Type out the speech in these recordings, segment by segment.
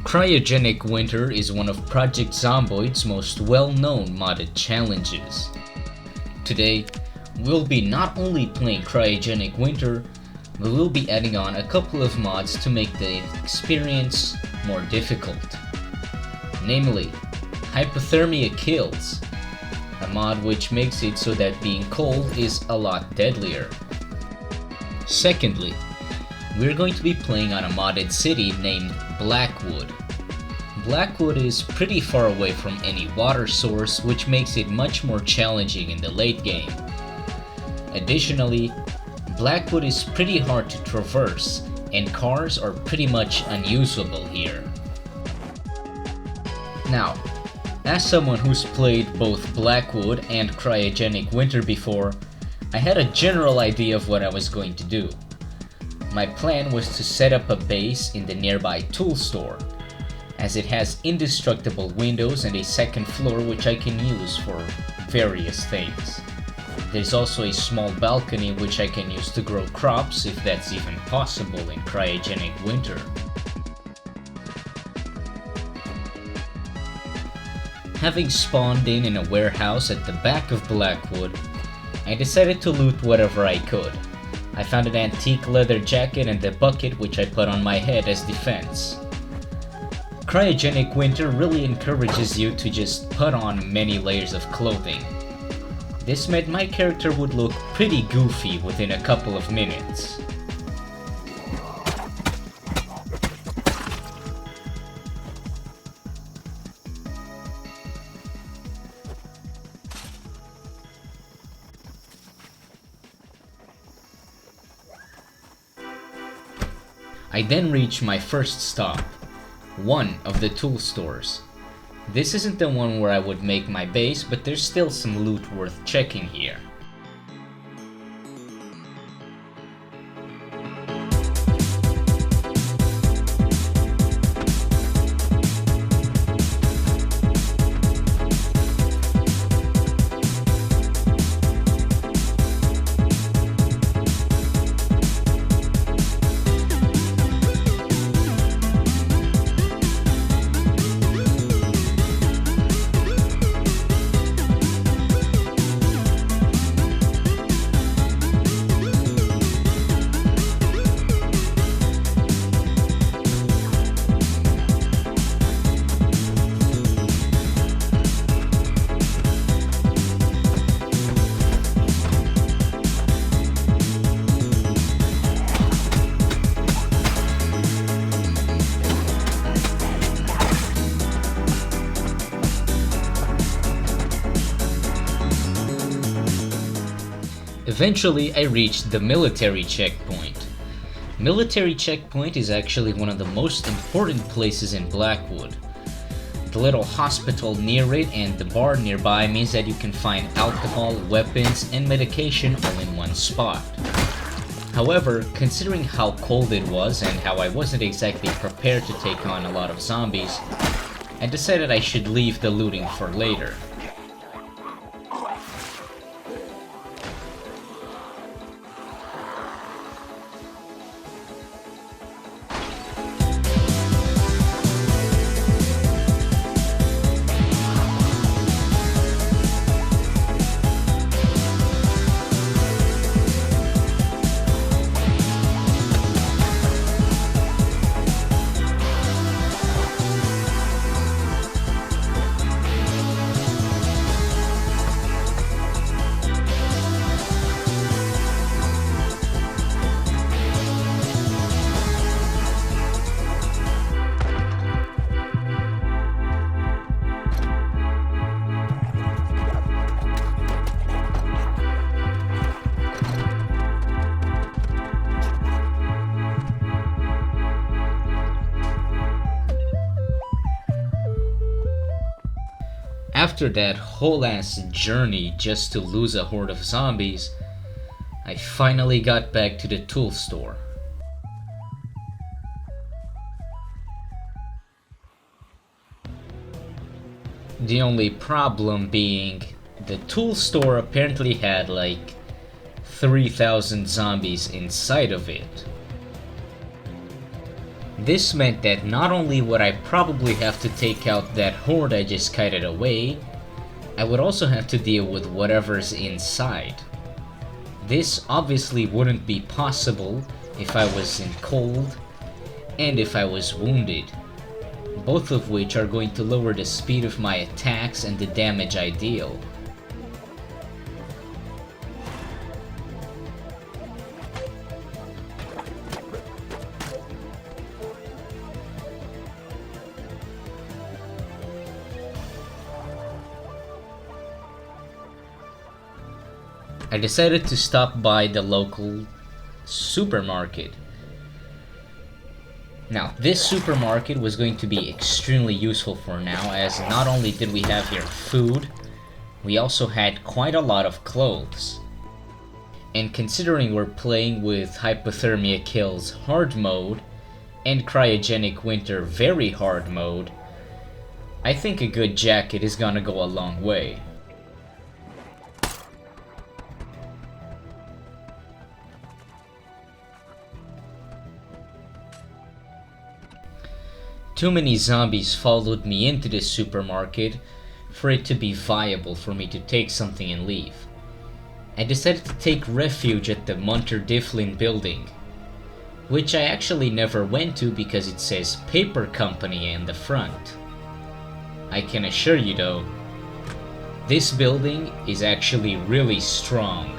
Cryogenic Winter is one of Project Zomboid's most well-known modded challenges. Today, we'll be not only playing Cryogenic Winter, but we'll be adding on a couple of mods to make the experience more difficult. Namely, Hypothermia Kills, a mod which makes it so that being cold is a lot deadlier. Secondly, we're going to be playing on a modded city named BLACKWOOD. BLACKWOOD is pretty far away from any water source, which makes it much more challenging in the late game. Additionally, BLACKWOOD is pretty hard to traverse, and cars are pretty much unusable here. Now, as someone who's played both BLACKWOOD and Cryogenic Winter before, I had a general idea of what I was going to do. My plan was to set up a base in the nearby tool store, as it has indestructible windows and a second floor which I can use for various things. There's also a small balcony which I can use to grow crops if that's even possible in Cryogenic Winter. Having spawned in a warehouse at the back of BLACKWOOD, I decided to loot whatever I could. I found an antique leather jacket and a bucket which I put on my head as defense. Cryogenic Winter really encourages you to just put on many layers of clothing. This meant my character would look pretty goofy within a couple of minutes. I then reach my first stop, one of the tool stores. This isn't the one where I would make my base, but there's still some loot worth checking here. Eventually, I reached the military checkpoint. Military checkpoint is actually one of the most important places in BLACKWOOD. The little hospital near it and the bar nearby means that you can find alcohol, weapons, and medication all in one spot. However, considering how cold it was and how I wasn't exactly prepared to take on a lot of zombies, I decided I should leave the looting for later. After that whole ass journey just to lose a horde of zombies, I finally got back to the tool store. The only problem being, the tool store apparently had like 3,000 zombies inside of it. This meant that not only would I probably have to take out that horde I just kited away, I would also have to deal with whatever's inside. This obviously wouldn't be possible if I was in cold and if I was wounded, both of which are going to lower the speed of my attacks and the damage I deal. I decided to stop by the local supermarket. Now, this supermarket was going to be extremely useful for now, as not only did we have here food, we also had quite a lot of clothes. And considering we're playing with Hypothermia Kills hard mode and Cryogenic Winter very hard mode, I think a good jacket is gonna go a long way. Too many zombies followed me into this supermarket for it to be viable for me to take something and leave. I decided to take refuge at the Munter Difflin building, which I actually never went to because it says paper company in the front. I can assure you though, this building is actually really strong.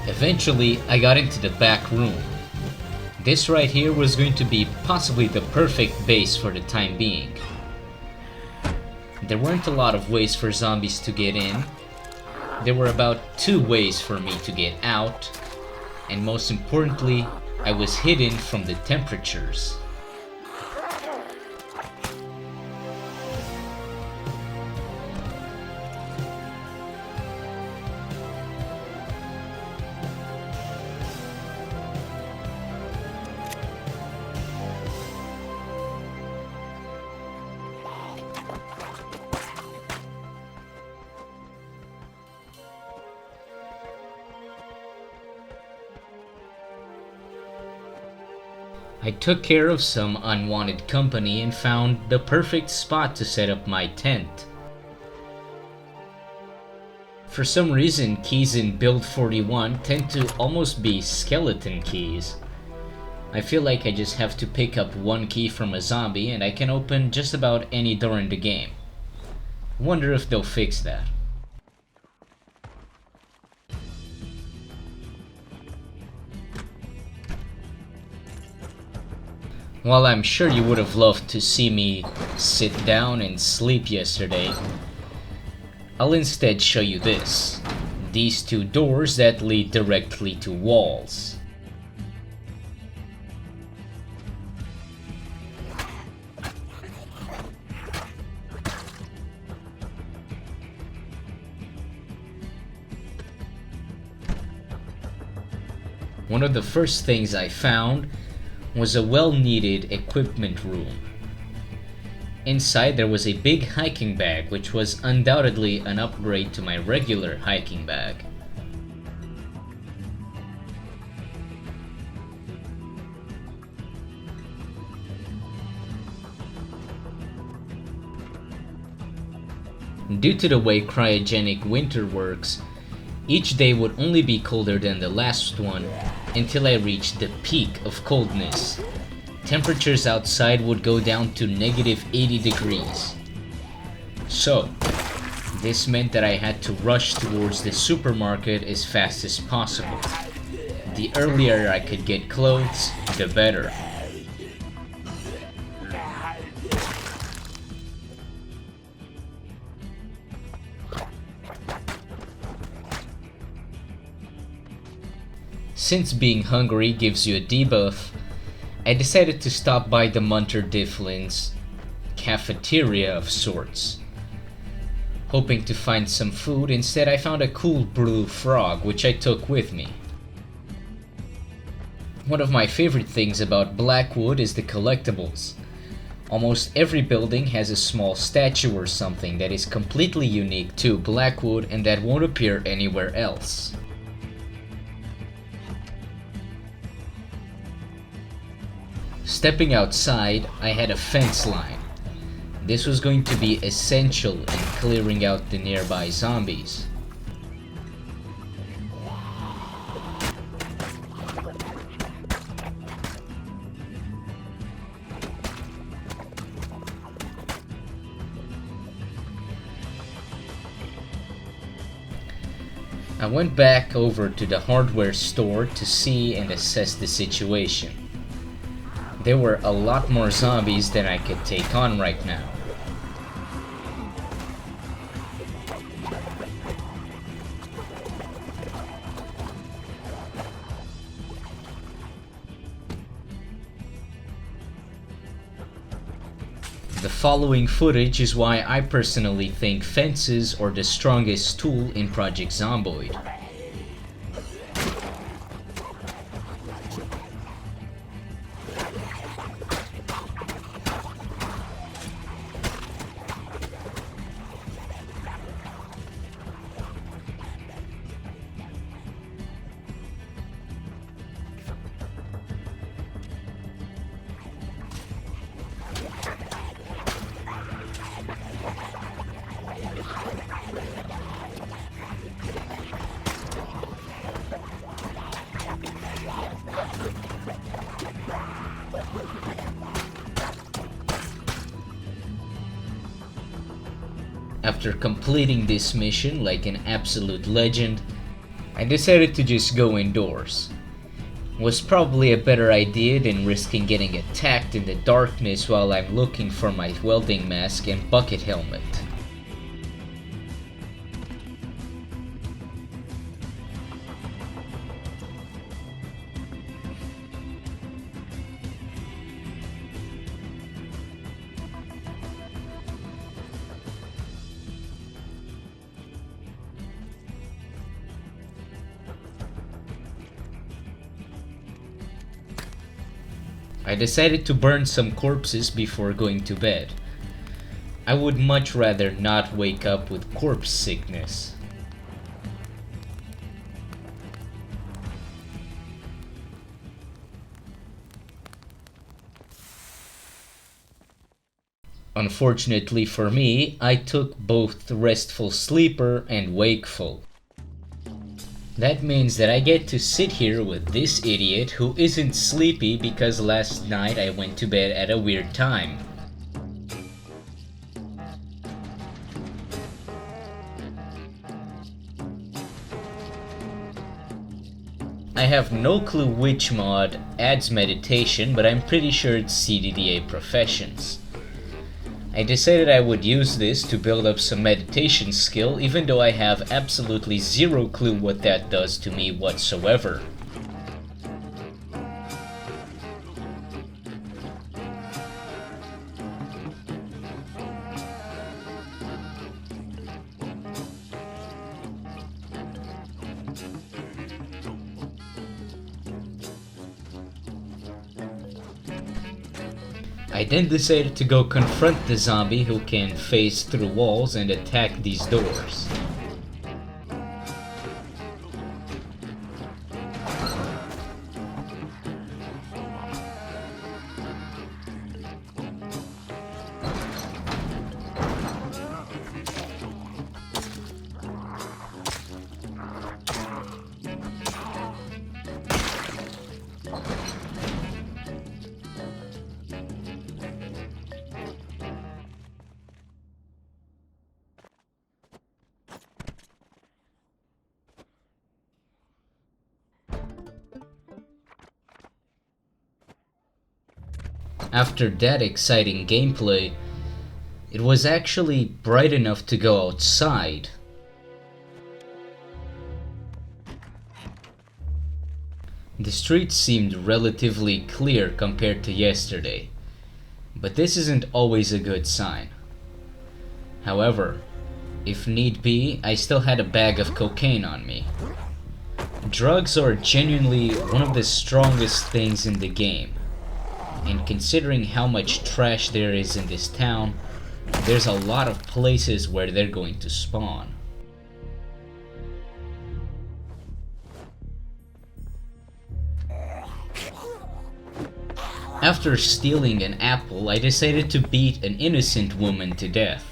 Eventually, I got into the back room. This right here was going to be possibly the perfect base for the time being. There weren't a lot of ways for zombies to get in. There were about 2 ways for me to get out, and most importantly, I was hidden from the temperatures. I took care of some unwanted company and found the perfect spot to set up my tent. For some reason, keys in Build 41 tend to almost be skeleton keys. I feel like I just have to pick up 1 key from a zombie and I can open just about any door in the game. Wonder if they'll fix that. While I'm sure you would have loved to see me sit down and sleep yesterday, I'll instead show you this. These 2 doors that lead directly to walls. One of the first things I found was a well-needed equipment room. Inside there was a big hiking bag, which was undoubtedly an upgrade to my regular hiking bag. Due to the way Cryogenic Winter works, each day would only be colder than the last one until I reached the peak of coldness. Temperatures outside would go down to -80 degrees. So, This meant that I had to rush towards the supermarket as fast as possible. The earlier I could get clothes, the better. Since being hungry gives you a debuff, I decided to stop by the Munter Difflin's cafeteria of sorts. Hoping to find some food, instead I found a cool blue frog which I took with me. One of my favorite things about Blackwood is the collectibles. Almost every building has a small statue or something that is completely unique to Blackwood and that won't appear anywhere else. Stepping outside, I had a fence line. This was going to be essential in clearing out the nearby zombies. I went back over to the hardware store to see and assess the situation. There were a lot more zombies than I could take on right now. The following footage is why I personally think fences are the strongest tool in Project Zomboid. After completing this mission like an absolute legend, I decided to just go indoors. Was probably a better idea than risking getting attacked in the darkness while I'm looking for my welding mask and bucket helmet. I decided to burn some corpses before going to bed. I would much rather not wake up with corpse sickness. Unfortunately for me, I took both Restful Sleeper and Wakeful. That means that I get to sit here with this idiot who isn't sleepy because last night I went to bed at a weird time. I have no clue which mod adds meditation, but I'm pretty sure it's CDDA Professions. I decided I would use this to build up some meditation skill, even though I have absolutely zero clue what that does to me whatsoever. I then decided to go confront the zombie who can phase through walls and attack these doors. After that exciting gameplay, it was actually bright enough to go outside. The streets seemed relatively clear compared to yesterday, but this isn't always a good sign. However, if need be, I still had a bag of cocaine on me. Drugs are genuinely one of the strongest things in the game, and considering how much trash there is in this town, there's a lot of places where they're going to spawn. After stealing an apple, I decided to beat an innocent woman to death.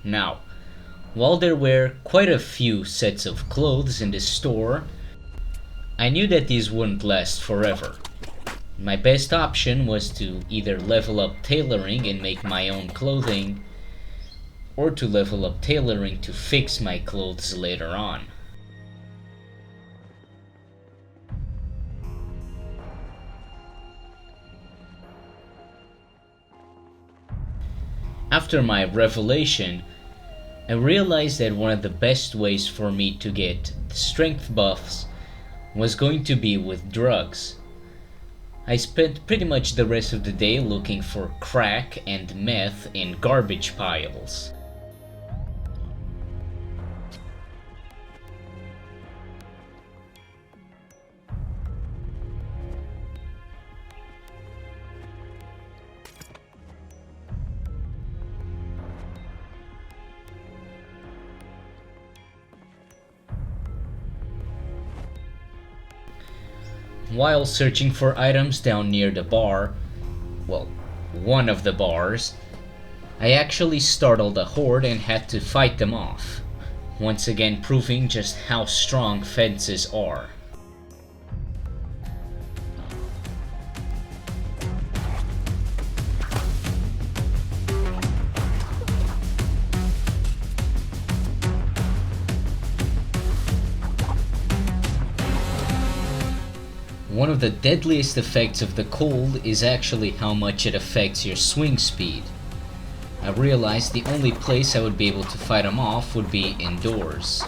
Now, while there were quite a few sets of clothes in the store, I knew that these wouldn't last forever. My best option was to either level up tailoring and make my own clothing, or to level up tailoring to fix my clothes later on. After my revelation, I realized that one of the best ways for me to get strength buffs was going to be with drugs. I spent pretty much the rest of the day looking for crack and meth in garbage piles. While searching for items down near the bar, well, one of the bars, I actually startled a horde and had to fight them off, once again proving just how strong fences are. One of the deadliest effects of the cold is actually how much it affects your swing speed. I realized the only place I would be able to fight them off would be indoors.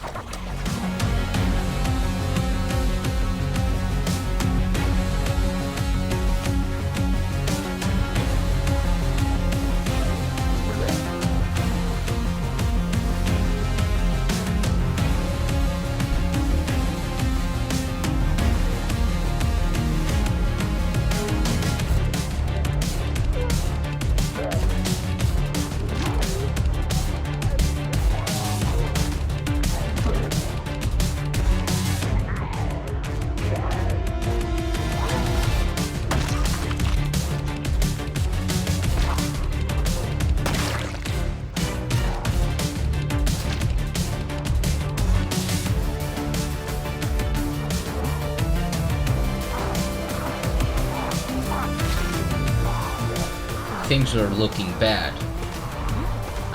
Things were looking bad.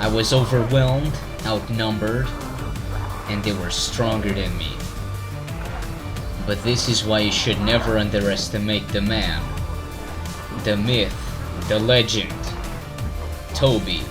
I was overwhelmed, outnumbered, and they were stronger than me. But this is why you should never underestimate the man, the myth, the legend, Toby.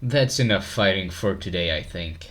That's enough fighting for today, I think.